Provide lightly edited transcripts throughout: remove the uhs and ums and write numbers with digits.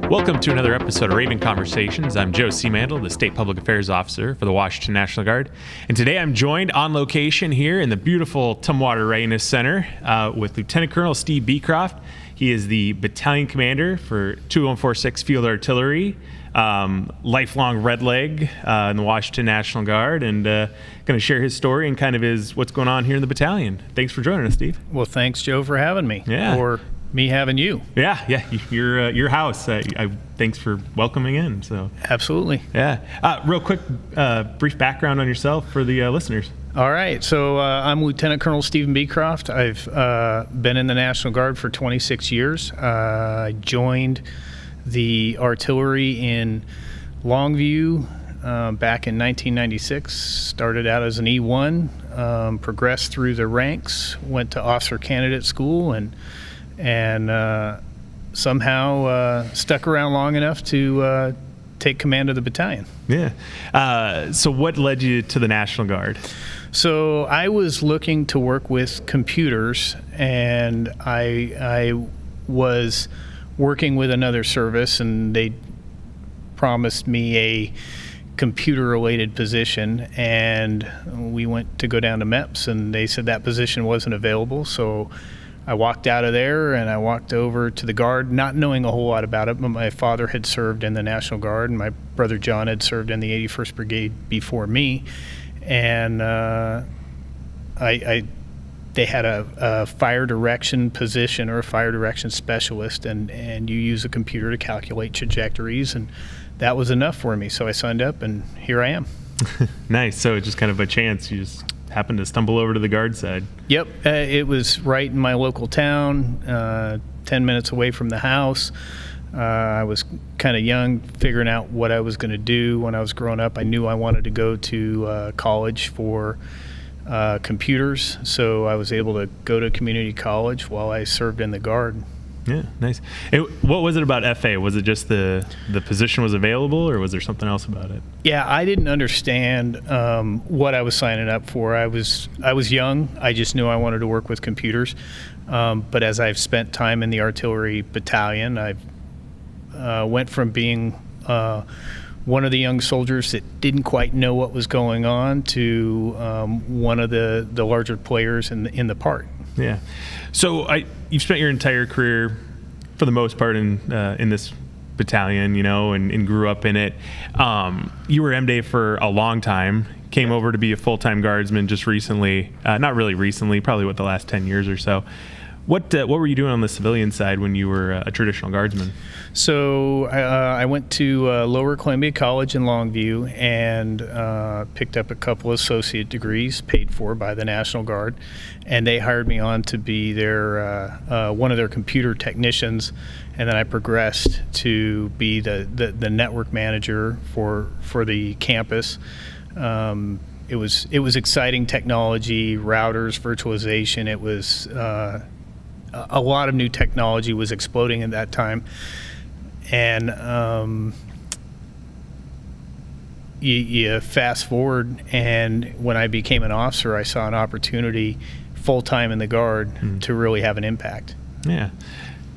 Welcome to another episode of Raven Conversations. I'm Joe C. Mandel, the State Public Affairs Officer for the Washington National Guard. And today I'm joined on location here in the beautiful Tumwater Readiness Center with Lieutenant Colonel Steve Beecroft. He is the Battalion Commander for 2146 Field Artillery, lifelong red leg in the Washington National Guard, and going to share his story and kind of what's going on here in the battalion. Thanks for joining us, Steve. Well, thanks, Joe, for having me. Yeah. Or me having you. Yeah, your house. Thanks for welcoming in. So Absolutely. yeah. Real quick, brief background on yourself for the listeners. All right. So I'm Lieutenant Colonel Steven Beecroft. I've been in the National Guard for 26 years. I joined the artillery in Longview back in 1996. Started out as an E-1, progressed through the ranks, went to officer candidate school, and somehow stuck around long enough to take command of the battalion. Yeah. So what led you to the National Guard? So I was looking to work with computers, and I was working with another service, and they promised me a computer-related position, and we went to go down to MEPS, and they said that position wasn't available. So I walked out of there and I walked over to the Guard, not knowing a whole lot about it, but my father had served in the National Guard and my brother John had served in the 81st Brigade before me. And they had a fire direction position, or a fire direction specialist, and you use a computer to calculate trajectories, and that was enough for me. So I signed up, and here I am. Nice. So just kind of a chance. You just happened to stumble over to the Guard side. Yep. It was right in my local town, 10 minutes away from the house. I was kind of young, figuring out what I was going to do when I was growing up. I knew I wanted to go to college for computers, so I was able to go to community college while I served in the Guard. Yeah, nice. What was it about FA? Was it just the position was available, or was there something else about it? Yeah, I didn't understand what I was signing up for. I was young. I just knew I wanted to work with computers. But as I've spent time in the artillery battalion, I've went from being one of the young soldiers that didn't quite know what was going on to one of the larger players in the part. Yeah. So you've spent your entire career, for the most part, in this battalion, and grew up in it. You were MDay for a long time. Came over to be a full-time guardsman just recently. Not really recently, probably the last 10 years or so. What were you doing on the civilian side when you were a traditional guardsman? So I went to Lower Columbia College in Longview and picked up a couple associate degrees paid for by the National Guard, and they hired me on to be their one of their computer technicians, and then I progressed to be the network manager for the campus. It was exciting technology, routers, virtualization. It was a lot of new technology was exploding at that time, and you fast forward, and when I became an officer, I saw an opportunity full-time in the Guard to really have an impact. Yeah.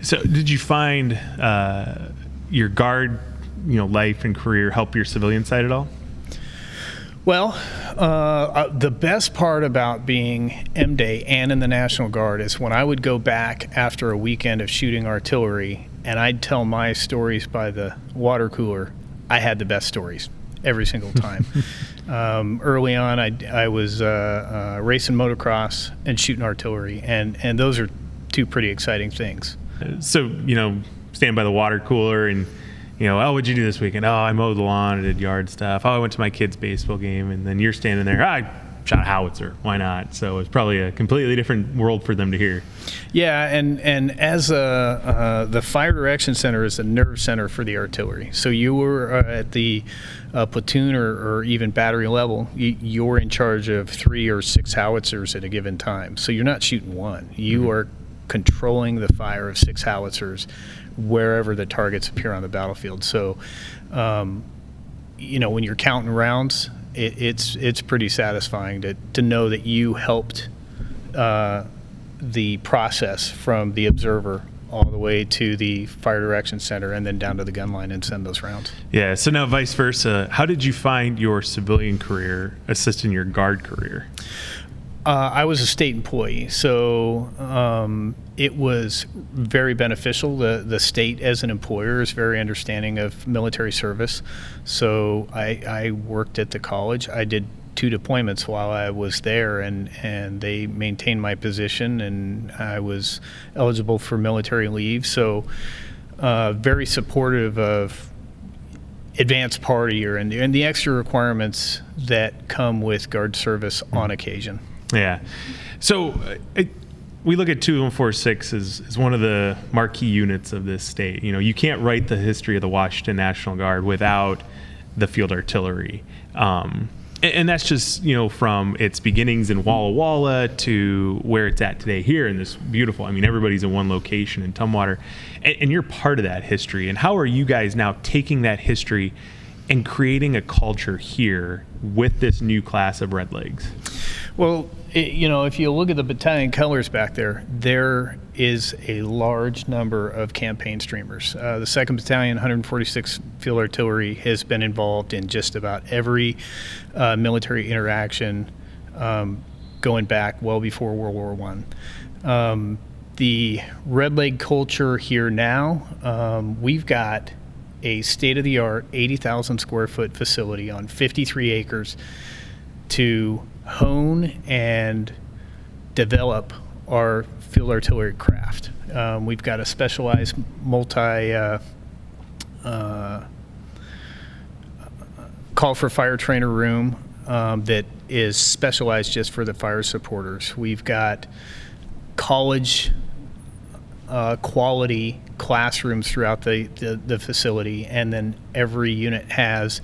So did you find your Guard life and career help your civilian side at all? Well, the best part about being MDay and in the National Guard is when I would go back after a weekend of shooting artillery and I'd tell my stories by the water cooler, I had the best stories every single time. Early on, I was racing motocross and shooting artillery, and those are two pretty exciting things. So, stand by the water cooler and what'd you do this weekend? Oh, I mowed the lawn, I did yard stuff. Oh, I went to my kid's baseball game. And then you're standing there, I shot a howitzer. Why not? So it's probably a completely different world for them to hear. Yeah, and as the Fire Direction Center is the nerve center for the artillery. So you were at the platoon or even battery level, you're in charge of 3 or 6 howitzers at a given time. So you're not shooting one. You are controlling the fire of 6 howitzers wherever the targets appear on the battlefield. So, when you're counting rounds, it's pretty satisfying to know that you helped the process from the observer all the way to the fire direction center and then down to the gun line and send those rounds. Yeah. So now vice versa, how did you find your civilian career assisting your guard career? I was a state employee, so it was very beneficial. The state as an employer is very understanding of military service. So I worked at the college. I did 2 deployments while I was there, and they maintained my position, and I was eligible for military leave. So very supportive of advanced party and the extra requirements that come with guard service on occasion. Yeah. So we look at 2146 as one of the marquee units of this state. You know, you can't write the history of the Washington National Guard without the Field Artillery. And that's just, you know, from its beginnings in Walla Walla to where it's at today here in this beautiful, I mean, everybody's in one location in Tumwater. And you're part of that history. And how are you guys now taking that history and creating a culture here with this new class of Redlegs? Well, you know, if you look at the battalion colors back there, there is a large number of campaign streamers. The 2nd Battalion, 146 Field Artillery has been involved in just about every military interaction going back well before World War I. The Red Leg culture here now, we've got a state-of-the-art 80,000 square foot facility on 53 acres to hone and develop our field artillery craft. We've got a specialized call for fire trainer room that is specialized just for the fire supporters. We've got college quality classrooms throughout the facility, and then every unit has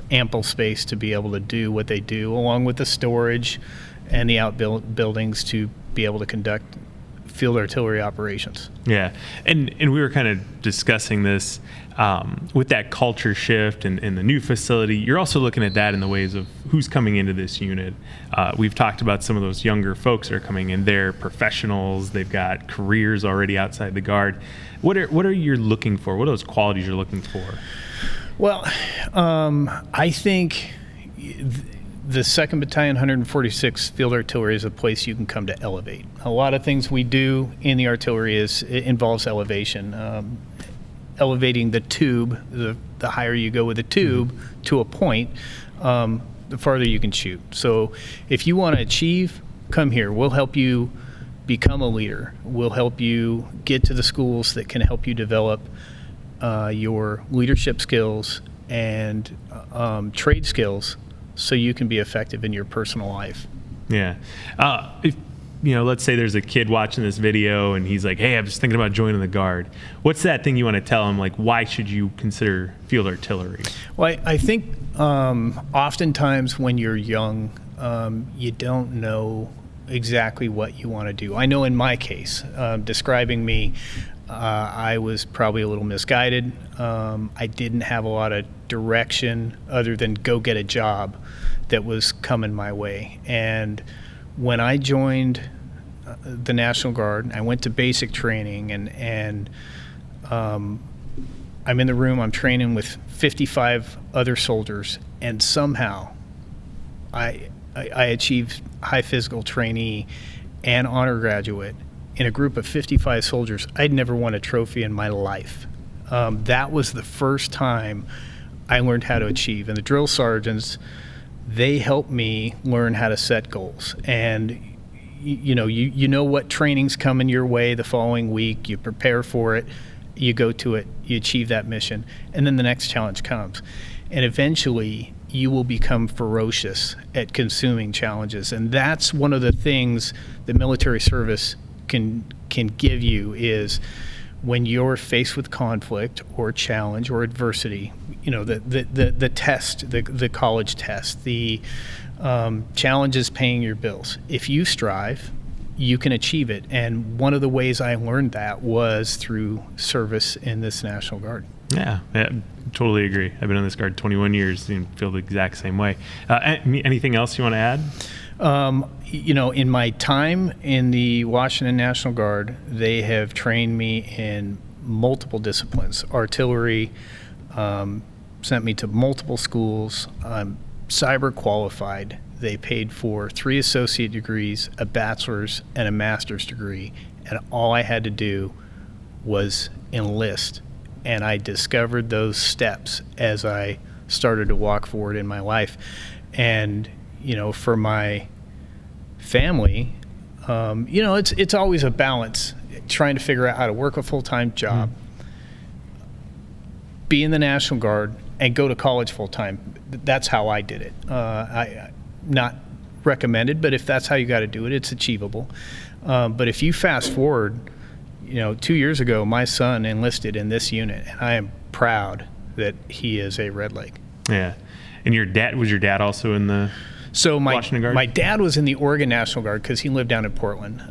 ample space to be able to do what they do, along with the storage and the outbuildings to be able to conduct field artillery operations. Yeah, and we were kind of discussing this with that culture shift and the new facility. You're also looking at that in the ways of who's coming into this unit. We've talked about some of those younger folks that are coming in. They're professionals. They've got careers already outside the Guard. What are you looking for? What are those qualities you're looking for? Well, I think the 2nd Battalion, 146 Field Artillery is a place you can come to elevate. A lot of things we do in the artillery involves elevation. Elevating the tube, the higher you go with the tube to a point, the farther you can shoot. So if you want to achieve, come here. We'll help you become a leader. We'll help you get to the schools that can help you develop your leadership skills and trade skills so you can be effective in your personal life. Yeah. If, let's say there's a kid watching this video and he's like, hey, I'm just thinking about joining the Guard. What's that thing you want to tell him? Like, why should you consider field artillery? Well, I think oftentimes when you're young, you don't know exactly what you want to do. I know in my case, describing me, I was probably a little misguided. I didn't have a lot of direction other than go get a job that was coming my way. And when I joined the National Guard, I went to basic training, and I'm in the room, I'm training with 55 other soldiers, and somehow I achieved high physical trainee and honor graduate in a group of 55 soldiers. I'd never won a trophy in my life. That was the first time I learned how to achieve. And the drill sergeants, they helped me learn how to set goals. And you know what training's coming your way the following week. You prepare for it, you go to it, you achieve that mission, and then the next challenge comes. And eventually you will become ferocious at consuming challenges. And that's one of the things that military service can give you, is when you're faced with conflict or challenge or adversity, the test, the college test, the challenge is paying your bills. If you strive, you can achieve it. And one of the ways I learned that was through service in this National Guard. Yeah, totally agree. I've been in this Guard 21 years and feel the exact same way. Anything else you want to add? In my time in the Washington National Guard, they have trained me in multiple disciplines. Artillery, sent me to multiple schools. I'm cyber qualified. They paid for 3 associate degrees, a bachelor's, and a master's degree. And all I had to do was enlist. And I discovered those steps as I started to walk forward in my life. And, for my family, it's always a balance, trying to figure out how to work a full-time job, be in the National Guard, and go to college full-time. That's how I did it. I not recommended, but if that's how you got to do it, it's achievable. But if you fast forward, 2 years ago, my son enlisted in this unit, and I am proud that he is a Red Leg. Yeah. And your dad also in the Washington Guard? My dad was in the Oregon National Guard because he lived down in Portland.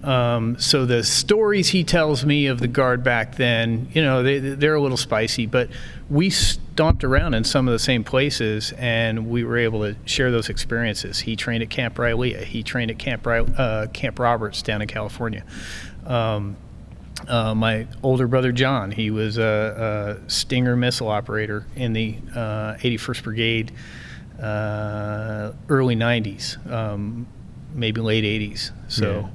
So the stories he tells me of the Guard back then, they're a little spicy, but we stomped around in some of the same places, and we were able to share those experiences. He trained at Camp Rylea. He trained at Camp Roberts down in California. My older brother John, he was a Stinger missile operator in the 81st Brigade, early 90s, maybe late 80s. So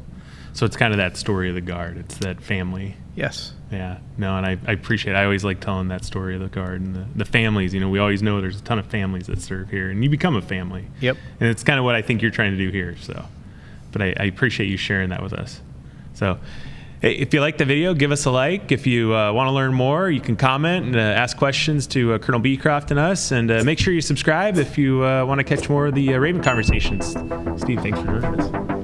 it's kind of that story of the Guard. It's that family. Yes. Yeah. No, and I appreciate it. I always like telling that story of the Guard and the families. We always know there's a ton of families that serve here, and you become a family. Yep. And it's kind of what I think you're trying to do here. So, but I appreciate you sharing that with us. So, hey, if you like the video, give us a like. If you want to learn more, you can comment and ask questions to Colonel Beecroft and us. And make sure you subscribe if you want to catch more of the Raven conversations. Steve, thanks for joining us.